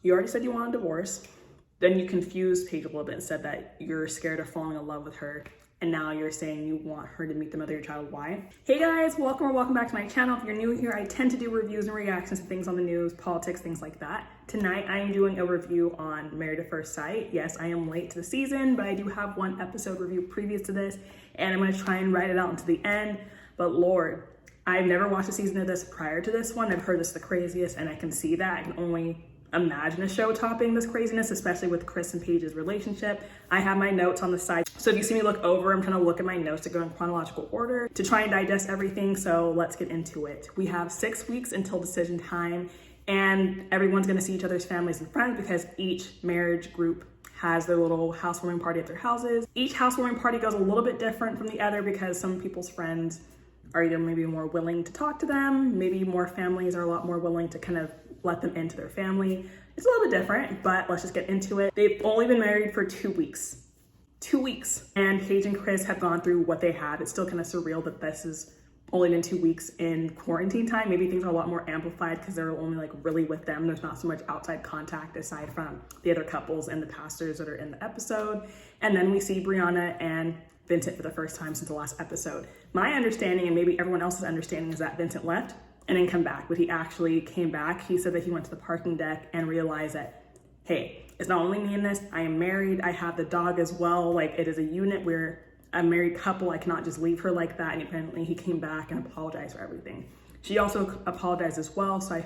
You already said you want a divorce. Then you confused Paige a little bit and said that you're scared of falling in love with her. And now you're saying you want her to meet the mother of your child. Why? Hey guys, welcome back to my channel. If you're new here, I tend to do reviews and reactions to things on the news, politics, things like that. Tonight, I am doing a review on Married at First Sight. Yes, I am late to the season, but I do have one episode review previous to this, and I'm gonna try and write it out into the end. But Lord, I've never watched a season of this prior to this one. I've heard this is the craziest, and I can see that. I can only imagine a show topping this craziness, especially with Chris and Paige's relationship. I have my notes on the side. So if you see me look over, I'm trying to look at my notes to go in chronological order to try and digest everything. So let's get into it. We have 6 weeks until decision time, and everyone's gonna see each other's families and friends because each marriage group has their little housewarming party at their houses. Each housewarming party goes a little bit different from the other because some people's friends are either maybe more willing to talk to them, maybe more families are a lot more willing to kind of let them into their family. It's a little bit different, but let's just get into it. They've only been married for 2 weeks. 2 weeks. And Paige and Chris have gone through what they have. It's still kind of surreal that this has only been 2 weeks in quarantine time. Maybe things are a lot more amplified because they're only like really with them. There's not so much outside contact aside from the other couples and the pastors that are in the episode. And then we see Brianna and Vincent for the first time since the last episode. My understanding, and maybe everyone else's understanding, is that Vincent left and then come back, but he actually came back. He said that he went to the parking deck and realized that, hey, it's not only me in this, I am married, I have the dog as well, like it is a unit, we're a married couple, I cannot just leave her like that. And apparently he came back and apologized for everything. She also apologized as well, so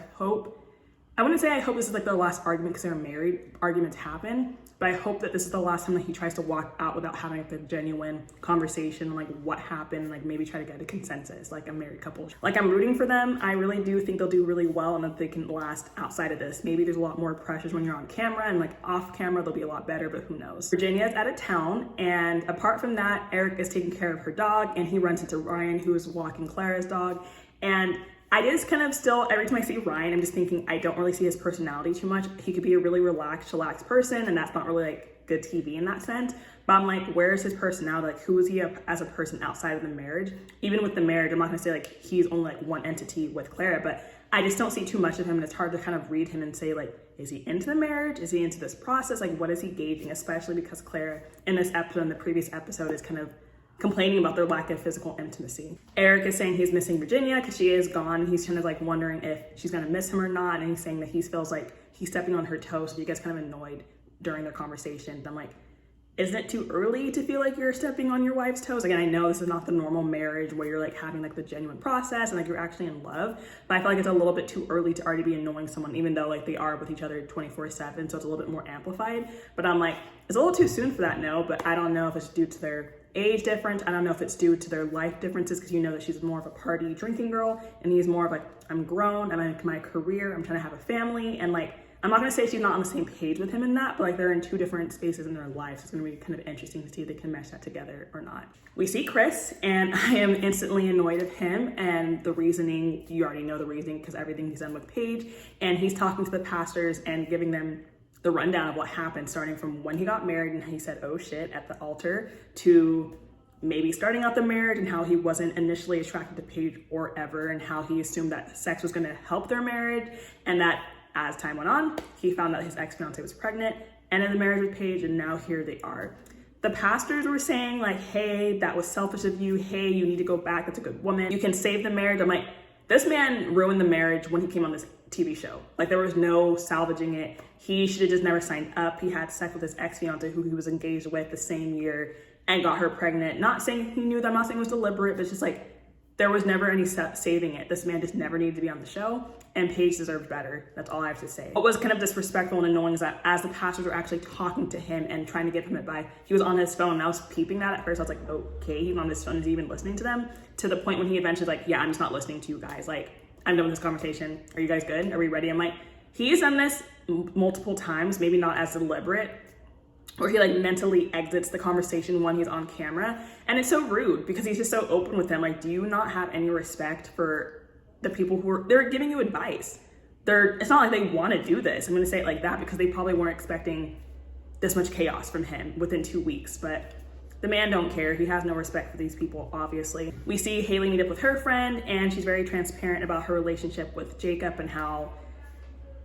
I wouldn't say I hope this is like their last argument because they're married, arguments happen, but I hope that this is the last time that he tries to walk out without having like a genuine conversation, like what happened, like maybe try to get a consensus, like a married couple. Like I'm rooting for them. I really do think they'll do really well and that they can last outside of this. Maybe there's a lot more pressures when you're on camera and like off camera, they'll be a lot better, but who knows. Virginia's out of town, and apart from that, Eric is taking care of her dog and he runs into Ryan, who is walking Clara's dog. And I just kind of still, every time I see Ryan, I'm just thinking, I don't really see his personality too much. He could be a really relaxed, chillaxed person, and that's not really like good TV in that sense. But I'm like, where's his personality? Like, who is he as a person outside of the marriage? Even with the marriage, I'm not gonna say like he's only like one entity with Clara, but I just don't see too much of him, and it's hard to kind of read him and say like, is he into the marriage? Is he into this process? Like, what is he gauging? Especially because Clara in this episode and the previous episode is kind of complaining about their lack of physical intimacy. Eric is saying he's missing Virginia because she is gone. He's kind of like wondering if she's gonna miss him or not. And he's saying that he feels like he's stepping on her toes. So he gets kind of annoyed during their conversation. I'm like, isn't it too early to feel like you're stepping on your wife's toes? Again, I know this is not the normal marriage where you're like having like the genuine process and like you're actually in love, but I feel like it's a little bit too early to already be annoying someone, even though like they are with each other 24/7. So it's a little bit more amplified. But I'm like, it's a little too soon for that, no, but I don't know if it's due to their age difference. I don't know if it's due to their life differences because you know that she's more of a party drinking girl and he's more of like, I'm grown, I'm in my career, I'm trying to have a family. And like, I'm not gonna say she's not on the same page with him in that, but like they're in two different spaces in their lives. So it's gonna be kind of interesting to see if they can mesh that together or not. We see Chris and I am instantly annoyed at him, and the reasoning, you already know the reasoning because everything he's done with Paige, and he's talking to the pastors and giving them the rundown of what happened, starting from when he got married and he said, oh shit, at the altar, to maybe starting out the marriage and how he wasn't initially attracted to Paige or ever, and how he assumed that sex was gonna help their marriage, and that as time went on, he found out his ex-fiance was pregnant, ended the marriage with Paige, and now here they are. The pastors were saying like, hey, that was selfish of you. Hey, you need to go back. That's a good woman. You can save the marriage. I'm like, this man ruined the marriage when he came on this TV show. Like there was no salvaging it. He should have just never signed up. He had sex with his ex-fiance who he was engaged with the same year and got her pregnant. Not saying he knew that, I'm not saying it was deliberate, but it's just like, there was never any saving it. This man just never needed to be on the show, and Paige deserved better. That's all I have to say. What was kind of disrespectful and annoying is that as the pastors were actually talking to him and trying to get him advice, he was on his phone, and I was peeping that at first. I was like, okay, he's on his phone, is he even listening to them? To the point when he eventually like, yeah, I'm just not listening to you guys. Like, I'm done with this conversation. Are you guys good? Are we ready? I'm like, he's done this multiple times, maybe not as deliberate, or he like mentally exits the conversation when he's on camera. And it's so rude because he's just so open with them. Like, do you not have any respect for the people who they're giving you advice? It's not like they want to do this. I'm gonna say it like that because they probably weren't expecting this much chaos from him within 2 weeks, but the man don't care. He has no respect for these people, obviously. We see Haley meet up with her friend, and she's very transparent about her relationship with Jacob and how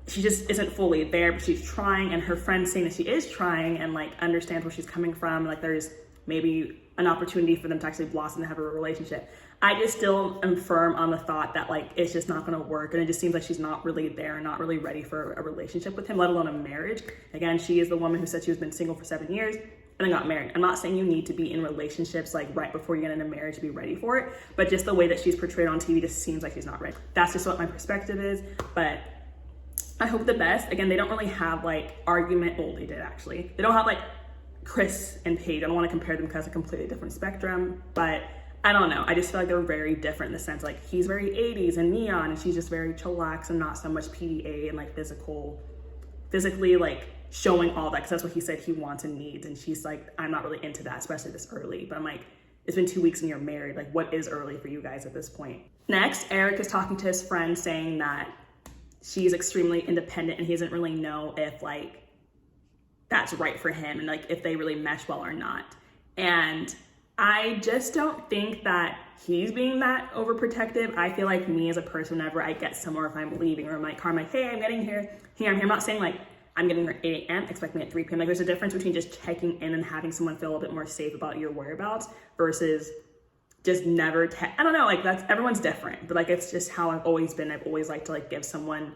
she just isn't fully there, but she's trying, and her friend's saying that she is trying and like understands where she's coming from. Like there's maybe an opportunity for them to actually blossom and have a relationship. I just still am firm on the thought that like it's just not going to work, and it just seems like she's not really there and not really ready for a relationship with him, let alone a marriage. Again, she is the woman who said she has been single for 7 years and then got married. I'm not saying you need to be in relationships like right before you get into marriage to be ready for it, but just the way that she's portrayed on TV just seems like she's not ready. That's just what my perspective is, but I hope the best. Again, they don't really have like argument. Well, they did actually. They don't have like Chris and Paige. I don't want to compare them because they're completely different spectrum, but I don't know. I just feel like they're very different in the sense like he's very 80s and neon, and she's just very chillax and not so much PDA and like physically like showing all that, because that's what he said he wants and needs. And she's like, I'm not really into that, especially this early. But I'm like, it's been 2 weeks and you're married. Like, what is early for you guys at this point? Next, Eric is talking to his friend saying that she's extremely independent and he doesn't really know if like that's right for him and like if they really mesh well or not. And I just don't think that he's being that overprotective. I feel like me as a person, whenever I get somewhere, if I'm leaving or in my car, I'm like, hey, I'm getting here. I'm not saying like I'm getting here at 8 a.m., expect me at 3 p.m. Like there's a difference between just checking in and having someone feel a bit more safe about your whereabouts versus just never, I don't know, like that's, everyone's different, but like it's just how I've always been. I've always liked to like give someone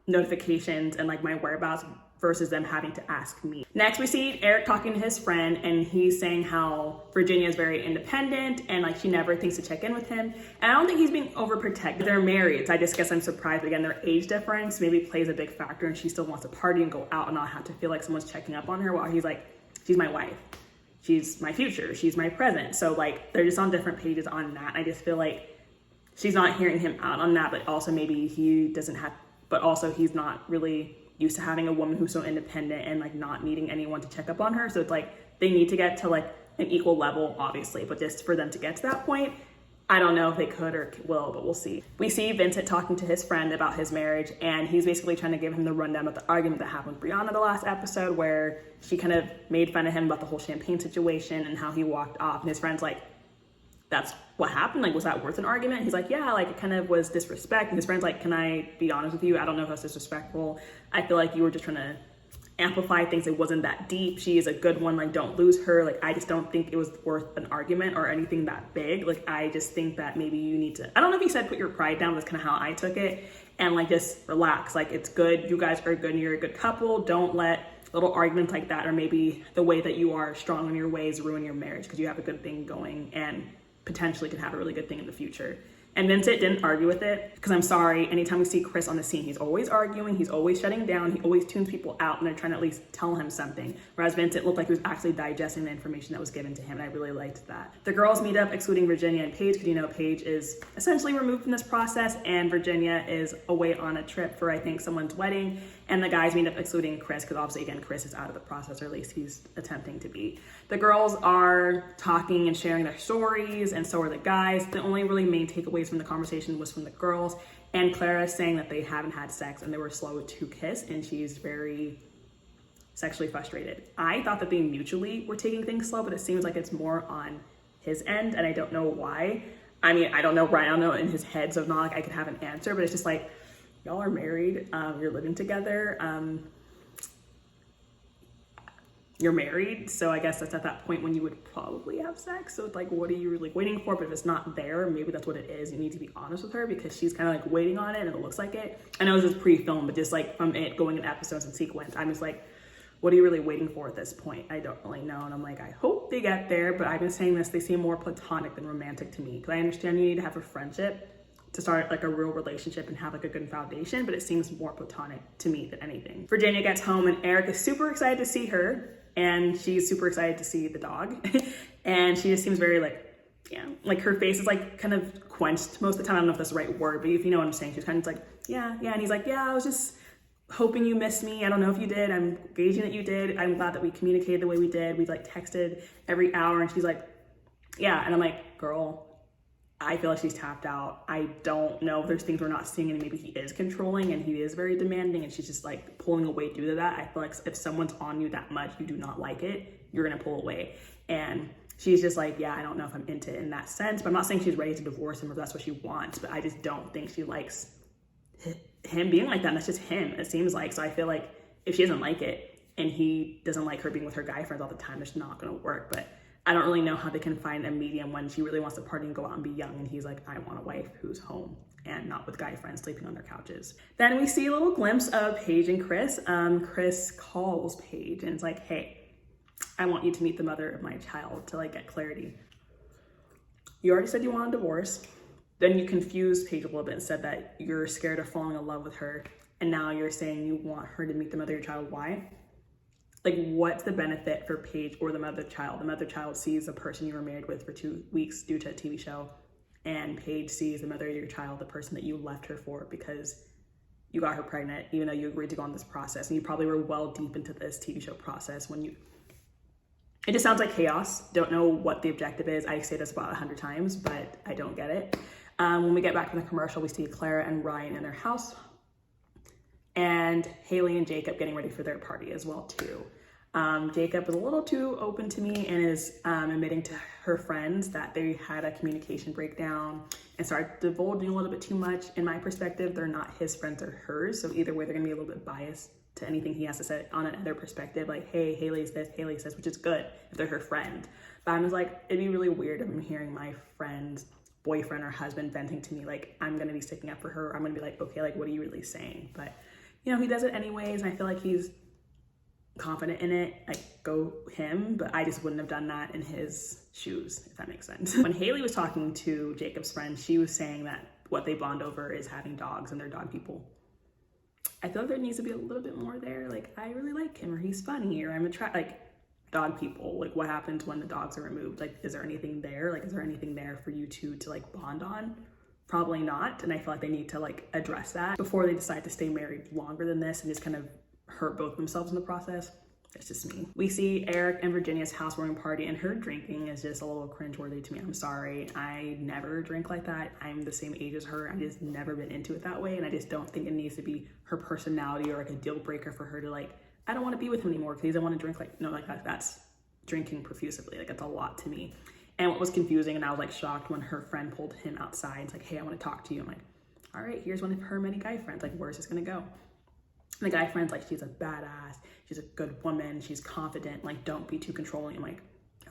notifications and like my whereabouts versus them having to ask me. Next, we see Eric talking to his friend, and he's saying how Virginia is very independent and like she never thinks to check in with him. And I don't think he's being overprotective. They're married, so I just guess I'm surprised. But again, their age difference maybe plays a big factor, and she still wants to party and go out and not have to feel like someone's checking up on her while he's like, she's my wife, she's my future, she's my present. So like they're just on different pages on that. I just feel like she's not hearing him out on that, but also maybe he doesn't have, but also he's not really used to having a woman who's so independent and like not needing anyone to check up on her. So it's like they need to get to like an equal level, obviously, but just for them to get to that point, I don't know if they could or will, but we'll see. We see Vincent talking to his friend about his marriage, and he's basically trying to give him the rundown of the argument that happened with Brianna the last episode, where she kind of made fun of him about the whole champagne situation and how he walked off, and his friend's like, that's what happened? Like, was that worth an argument? He's like, yeah, like it kind of was disrespect. And his friend's like, can I be honest with you? I don't know if that's disrespectful. I feel like you were just trying to amplify things. It wasn't that deep. She is a good one. Like, don't lose her. Like, I just don't think it was worth an argument or anything that big. Like, I just think that maybe you need to, I don't know if he said put your pride down. That's kind of how I took it. And like, just relax. Like, it's good. You guys are good and you're a good couple. Don't let little arguments like that, or maybe the way that you are strong in your ways, ruin your marriage, because you have a good thing going and potentially could have a really good thing in the future. And Vincent didn't argue with it, because I'm sorry, anytime we see Chris on the scene, he's always arguing, he's always shutting down, he always tunes people out, and they're trying to at least tell him something. Whereas Vincent looked like he was actually digesting the information that was given to him, and I really liked that. The girls meet up, excluding Virginia and Paige, because you know Paige is essentially removed from this process, and Virginia is away on a trip for, I think, someone's wedding. And the guys meet up, excluding Chris, because obviously, again, Chris is out of the process, or at least he's attempting to be. The girls are talking and sharing their stories, and so are the guys. The only really main takeaways from the conversation was from the girls, and Clara saying that they haven't had sex and they were slow to kiss, and she's very sexually frustrated. I thought that they mutually were taking things slow, but it seems like it's more on his end, and I don't know why. I mean, I don't know in his head, so it's not like I could have an answer, but it's just like, y'all are married, you're living together, you're married, so I guess that's at that point when you would probably have sex. So it's like, what are you really waiting for? But if it's not there, maybe that's what it is. You need to be honest with her, because she's kind of like waiting on it and it looks like it. I know this is pre-filmed, but just like from it going in episodes and sequence, I'm just like, what are you really waiting for at this point? I don't really know. And I'm like, I hope they get there, but I've been saying this, they seem more platonic than romantic to me, because I understand you need to have a friendship to start like a real relationship and have like a good foundation, but it seems more platonic to me than anything. Virginia gets home and Eric is super excited to see her, and she's super excited to see the dog. And she just seems very like, yeah, like her face is like kind of quenched most of the time. I don't know if that's the right word, but if you know what I'm saying, she's kind of like, yeah. And he's like, yeah, I was just hoping you missed me. I don't know if you did. I'm gauging that you did. I'm glad that we communicated the way we did. We like texted every hour. And she's like, yeah. And I'm like, girl, I feel like she's tapped out. I don't know if there's things we're not seeing, and maybe he is controlling and he is very demanding, and she's just like pulling away due to that. I feel like if someone's on you that much, you do not like it, you're gonna pull away. And she's just like, yeah, I don't know if I'm into it in that sense, but I'm not saying she's ready to divorce him if that's what she wants, but I just don't think she likes him being like that, and that's just him, it seems like. So I feel like if she doesn't like it and he doesn't like her being with her guy friends all the time, it's not going to work. But I don't really know how they can find a medium when she really wants to party and go out and be young, and he's like, I want a wife who's home and not with guy friends sleeping on their couches. Then we see a little glimpse of Paige and Chris. Chris calls Paige and it's like, hey, I want you to meet the mother of my child to like get clarity. You already said you want a divorce. Then you confused Paige a little bit and said that you're scared of falling in love with her. And now you're saying you want her to meet the mother of your child. Why? Like, what's the benefit for Paige or the mother child? The mother child sees the person you were married with for 2 weeks due to a TV show, and Paige sees the mother of your child, the person that you left her for because you got her pregnant, even though you agreed to go on this process. And you probably were well deep into this TV show process when you... It just sounds like chaos. Don't know what the objective is. I say this about 100 times, but I don't get it. When we get back from the commercial, we see Clara and Ryan in their house, and Haley and Jacob getting ready for their party as well too. Jacob is a little too open to me and is admitting to her friends that they had a communication breakdown and started divulging a little bit too much. In my perspective, they're not his friends or hers, so either way they're gonna be a little bit biased to anything he has to say on another perspective, like, hey, Haley's this, Haley says, which is good if they're her friend. But I'm just like, it'd be really weird if I'm hearing my friend's boyfriend or husband venting to me like I'm gonna be sticking up for her. I'm gonna be like, okay, like what are you really saying? But you know, he does it anyways, and I feel like he's confident in it, like go him, but I just wouldn't have done that in his shoes, if that makes sense. When Haley was talking to Jacob's friend, she was saying that what they bond over is having dogs and they're dog people. I feel like there needs to be a little bit more there, like I really like him, or he's funny, or I'm attracted, like dog people, like what happens when the dogs are removed? Like, is there anything there? Like, is there anything there for you two to like bond on? Probably not, and I feel like they need to like address that before they decide to stay married longer than this and just kind of hurt both themselves in the process. It's just me. We see Eric and Virginia's housewarming party, and her drinking is just a little cringeworthy to me. I'm sorry, I never drink like that. I'm the same age as her. I just never been into it that way, and I just don't think it needs to be her personality or like a deal breaker for her to like, I don't want to be with him anymore because he doesn't want to drink. Like, no, like that's drinking profusively. Like, that's a lot to me. And what was confusing, and I was like shocked when her friend pulled him outside. It's like, hey, I want to talk to you. I'm like, all right, here's one of her many guy friends. Like, where's this gonna go? And the guy friend's like, she's a badass, she's a good woman, she's confident, like don't be too controlling. I'm like,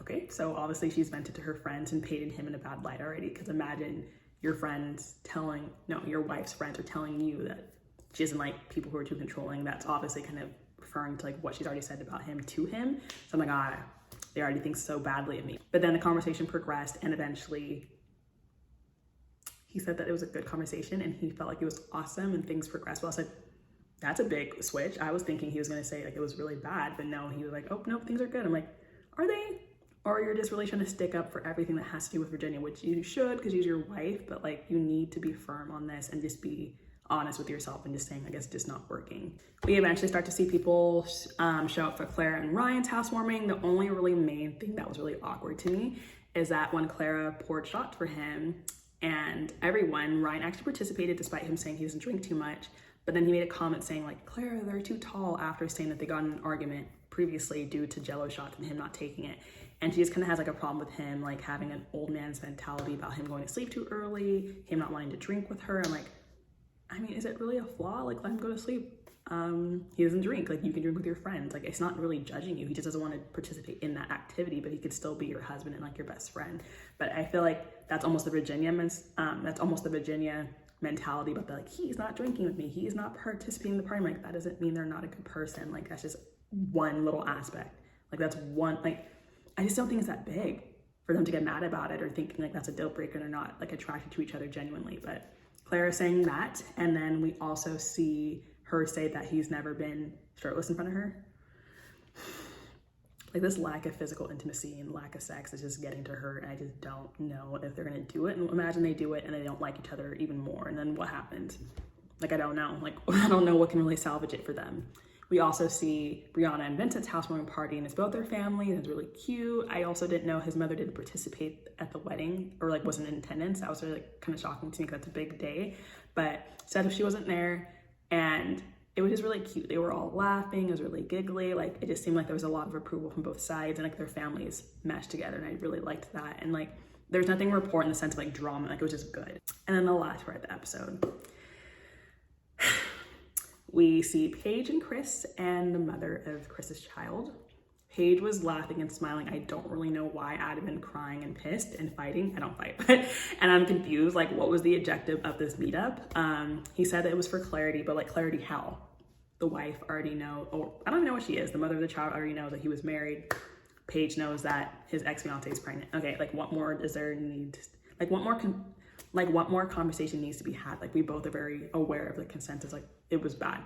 okay, so obviously she's vented to her friends and painted him in a bad light already, because imagine your friends telling, no, your wife's friends are telling you that she doesn't like people who are too controlling. That's obviously kind of referring to like what she's already said about him to him. So I'm like, they already think so badly of me. But then the conversation progressed, and eventually he said that it was a good conversation and he felt like it was awesome and things progressed well. I said, that's a big switch. I was thinking he was gonna say like it was really bad, but no, he was like, oh no, things are good. I'm like, are they? Or you're just really trying to stick up for everything that has to do with Virginia, which you should because she's your wife, but like you need to be firm on this and just be honest with yourself and just saying, I guess, just not working. We eventually start to see people show up for Clara and Ryan's housewarming. The only really main thing that was really awkward to me is that when Clara poured shots for him and everyone, Ryan actually participated despite him saying he doesn't drink too much. But then he made a comment saying like, Clara, they're too tall, after saying that they got in an argument previously due to Jello shots and him not taking it. And she just kind of has like a problem with him, like having an old man's mentality about him going to sleep too early, him not wanting to drink with her. I'm like, I mean, is it really a flaw? Like, let him go to sleep. He doesn't drink, like you can drink with your friends. Like, it's not really judging you. He just doesn't want to participate in that activity, but he could still be your husband and like your best friend. But I feel like that's almost the Virginia mentality about the like, he's not drinking with me, he's not participating in the party. I'm like, that doesn't mean they're not a good person. Like, that's just one little aspect. Like, that's one, like, I just don't think it's that big for them to get mad about it or thinking like that's a deal breaker and they're not like attracted to each other genuinely. But Clara saying that, and then we also see her say that he's never been shirtless in front of her. Like, this lack of physical intimacy and lack of sex is just getting to her, and I just don't know if they're gonna do it. And imagine they do it and they don't like each other even more, and then what happens? Like, I don't know. Like, I don't know what can really salvage it for them. We also see Brianna and Vincent's housewarming party, and it's both their family, and it's really cute. I also didn't know his mother didn't participate at the wedding or like wasn't in attendance. That was really like kind of shocking to me because that's a big day. But said if she wasn't there, and it was just really cute. They were all laughing, it was really giggly. Like, it just seemed like there was a lot of approval from both sides, and like their families meshed together, and I really liked that. And like, there's nothing to report in the sense of like drama, like it was just good. And then the last part of the episode. we see Paige and Chris and the mother of Chris's child. Paige was laughing and smiling. I don't really know why. I'd have been crying and pissed and fighting. I don't fight, but, and I'm confused. Like, what was the objective of this meetup? He said that it was for clarity, but like clarity how? The wife already know, or I don't even know what she is. The mother of the child already knows that he was married. Paige knows that his ex-fiance is pregnant. Okay, like what more does there need? Like what more conversation needs to be had? Like we both are very aware of the consensus. Like it was bad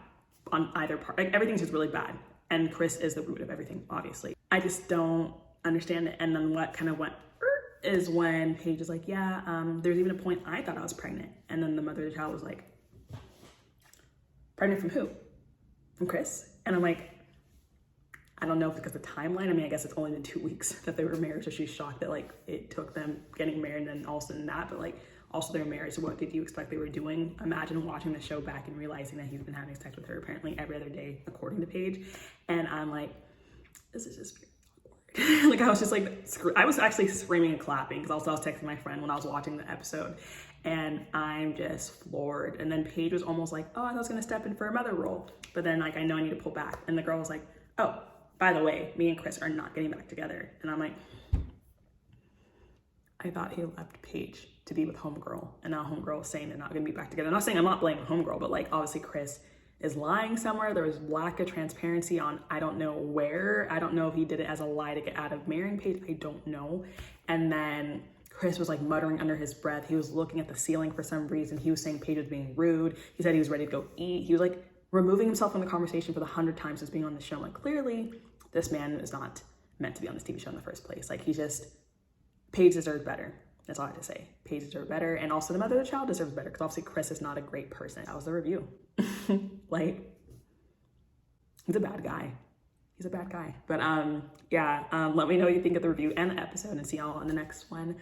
on either part. Like everything's just really bad. And Chris is the root of everything, obviously. I just don't understand it. And then what kind of went is when Paige is like, yeah, there's even a point I thought I was pregnant. And then the mother of the child was like, pregnant from who? From Chris? And I'm like, I don't know if it's because of the timeline. I mean, I guess it's only been 2 weeks that they were married. So she's shocked that like it took them getting married and then also in that, but like also they're married. So what did you expect they were doing? Imagine watching the show back and realizing that he's been having sex with her apparently every other day, according to Paige. And I'm like, this is just awkward. Like I was just like, I was actually screaming and clapping because I was texting my friend when I was watching the episode and I'm just floored. And then Paige was almost like, oh, I thought I was gonna step in for a mother role. But then like, I know I need to pull back. And the girl was like, oh, by the way, me and Chris are not getting back together. And I'm like, I thought he left Paige to be with homegirl. And now homegirl is saying they're not gonna be back together. I'm not saying I'm not blaming homegirl, but like obviously Chris is lying somewhere. There was lack of transparency on, I don't know where. I don't know if he did it as a lie to get out of marrying Paige. I don't know. And then Chris was like muttering under his breath. He was looking at the ceiling for some reason. He was saying Paige was being rude. He said he was ready to go eat. He was like removing himself from the conversation for the 100th time since being on the show. Like clearly this man is not meant to be on this TV show in the first place. Like he just, Paige deserves better. That's all I have to say. Paige deserves better. And also the mother of the child deserves better because obviously Chris is not a great person. That was the review. Like, he's a bad guy. He's a bad guy. But yeah, let me know what you think of the review and the episode and see y'all on the next one.